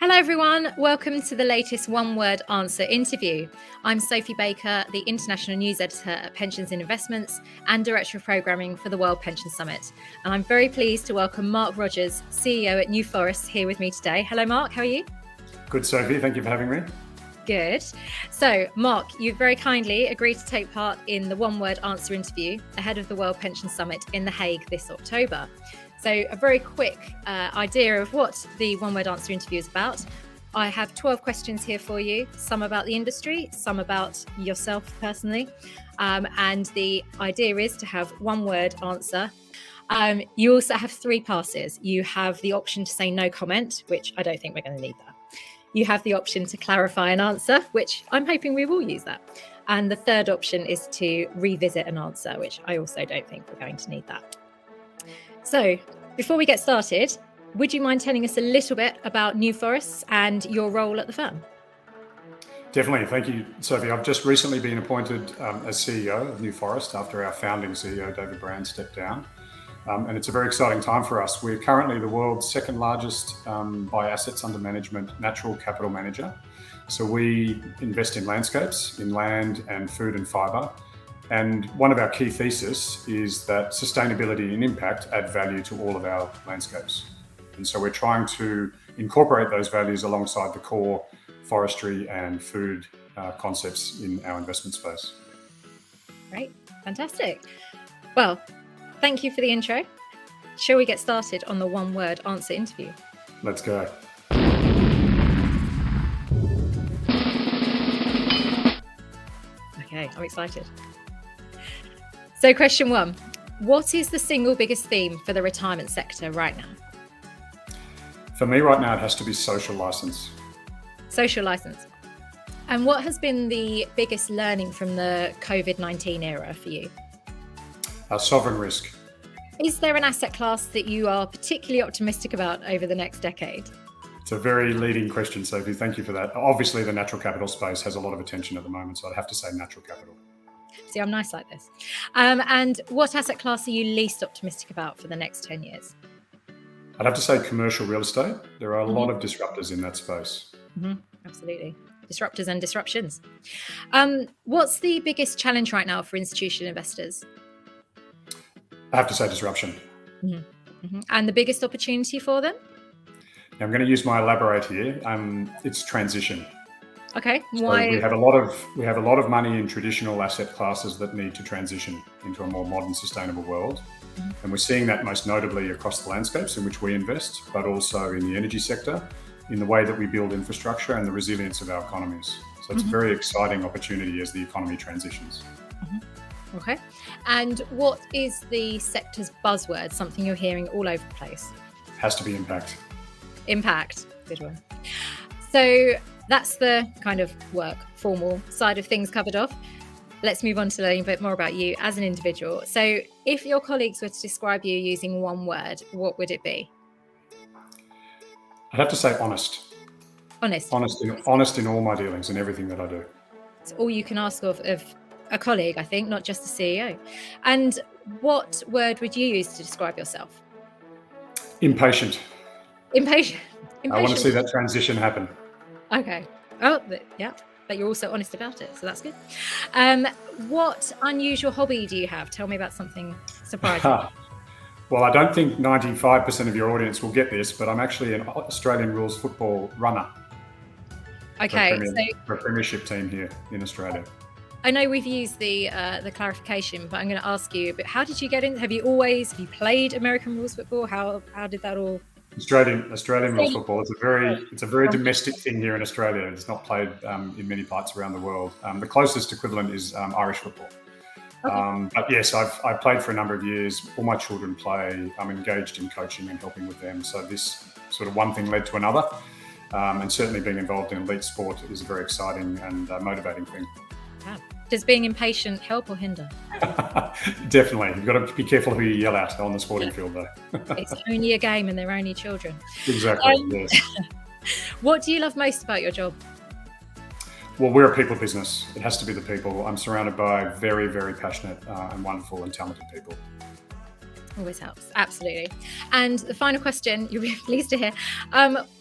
Hello everyone, welcome to the latest One Word Answer interview. I'm Sophie Baker, the International News Editor at Pensions and Investments and Director of Programming for the World Pension Summit. And I'm very pleased to welcome Mark Rogers, CEO at New Forests, here with me today. Hello Mark, how are you? Good, Sophie, thank you for having me. Good. So Mark, you've very kindly agreed to take part in the One Word Answer interview ahead of the World Pension Summit in The Hague this October. So a very quick idea of what the One Word Answer interview is about. I have 12 questions here for you, some about the industry, some about yourself personally. And the idea is to have one word answer. You also have 3 passes. You have the option to say no comment, which I don't think we're going to need that. You have the option to clarify an answer, which I'm hoping we will use that. And the third option is to revisit an answer, which I also don't think we're going to need that. So before we get started, would you mind telling us a little bit about New Forests and your role at the firm? Definitely. Thank you, Sophie. I've just recently been appointed as CEO of New Forest after our founding CEO, David Brand, stepped down. And it's a very exciting time for us. We're currently the world's second largest by assets under management natural capital manager. So we invest in landscapes, in land and food and fibre. And one of our key theses is that sustainability and impact add value to all of our landscapes. And so we're trying to incorporate those values alongside the core forestry and food concepts in our investment space. Great, fantastic. Well, thank you for the intro. Shall we get started on the One Word Answer interview? Let's go. Okay, I'm excited. So question 1, what is the single biggest theme for the retirement sector right now? For me right now, it has to be social license. Social license. And what has been the biggest learning from the COVID-19 era for you? Sovereign risk. Is there an asset class that you are particularly optimistic about over the next decade? It's a very leading question, Sophie. Thank you for that. Obviously, the natural capital space has a lot of attention at the moment, so I'd have to say natural capital. See, I'm nice like this. And what asset class are you least optimistic about for the next 10 years? I'd have to say commercial real estate. There are a lot of disruptors in that space. Absolutely. Disruptors and disruptions. What's the biggest challenge right now for institutional investors? I have to say disruption. And the biggest opportunity for them? Now, I'm going to use my elaborate here. It's transition. Okay. Why? So we have a lot of money in traditional asset classes that need to transition into a more modern, sustainable world. And we're seeing that most notably across the landscapes in which we invest, but also in the energy sector, in the way that we build infrastructure and the resilience of our economies. So it's a very exciting opportunity as the economy transitions. Okay. And what is the sector's buzzword, something you're hearing all over the place? Has to be impact. Impact. Good one. So that's the kind of work, formal side of things covered off. Let's move on to learning a bit more about you as an individual. So if your colleagues were to describe you using one word, what would it be? I'd have to say honest. Honest. Honest in all my dealings and everything that I do. It's all you can ask of a colleague, I think, not just a CEO. And what word would you use to describe yourself? Impatient. Impatient. I want to see that transition happen. Okay. Oh, yeah. But you're also honest about it, so that's good. What unusual hobby do you have? Tell me about something surprising. Well, I don't think 95% of your audience will get this, but I'm actually an Australian rules football runner. Okay. For a premiership team here in Australia. I know we've used the clarification, but I'm going to ask you, but how did you get in? Have you played American rules football? How did that all? Australian rules football. It's a very domestic thing here in Australia. It's not played in many parts around the world. The closest equivalent is Irish football. Okay. But yes, I've played for a number of years. All my children play. I'm engaged in coaching and helping with them. So this sort of one thing led to another. And certainly being involved in elite sport is a very exciting and motivating thing. Wow. Does being impatient help or hinder? Definitely. You've got to be careful who you yell at on the sporting field, though. It's only a game and they're only children. Exactly, yes. What do you love most about your job? Well, we're a people business. It has to be the people. I'm surrounded by very, very passionate and wonderful and talented people. Always helps, absolutely. And the final question, you'll be pleased to hear.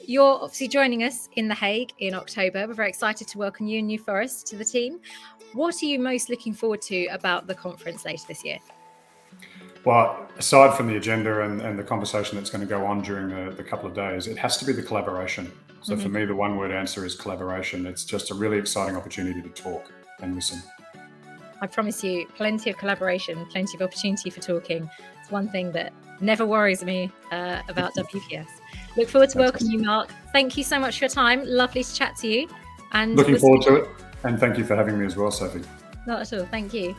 You're obviously joining us in The Hague in October. We're very excited to welcome you and New Forest to the team. What are you most looking forward to about the conference later this year? Well, aside from the agenda and the conversation that's going to go on during the couple of days, it has to be the collaboration. So for me, the one word answer is collaboration. It's just a really exciting opportunity to talk and listen. I promise you, plenty of collaboration, plenty of opportunity for talking. It's one thing that never worries me about WPS. Look forward to welcoming you, Mark. Thank you so much for your time. Lovely to chat to you. And looking forward to it. And thank you for having me as well, Sophie. Not at all. Thank you.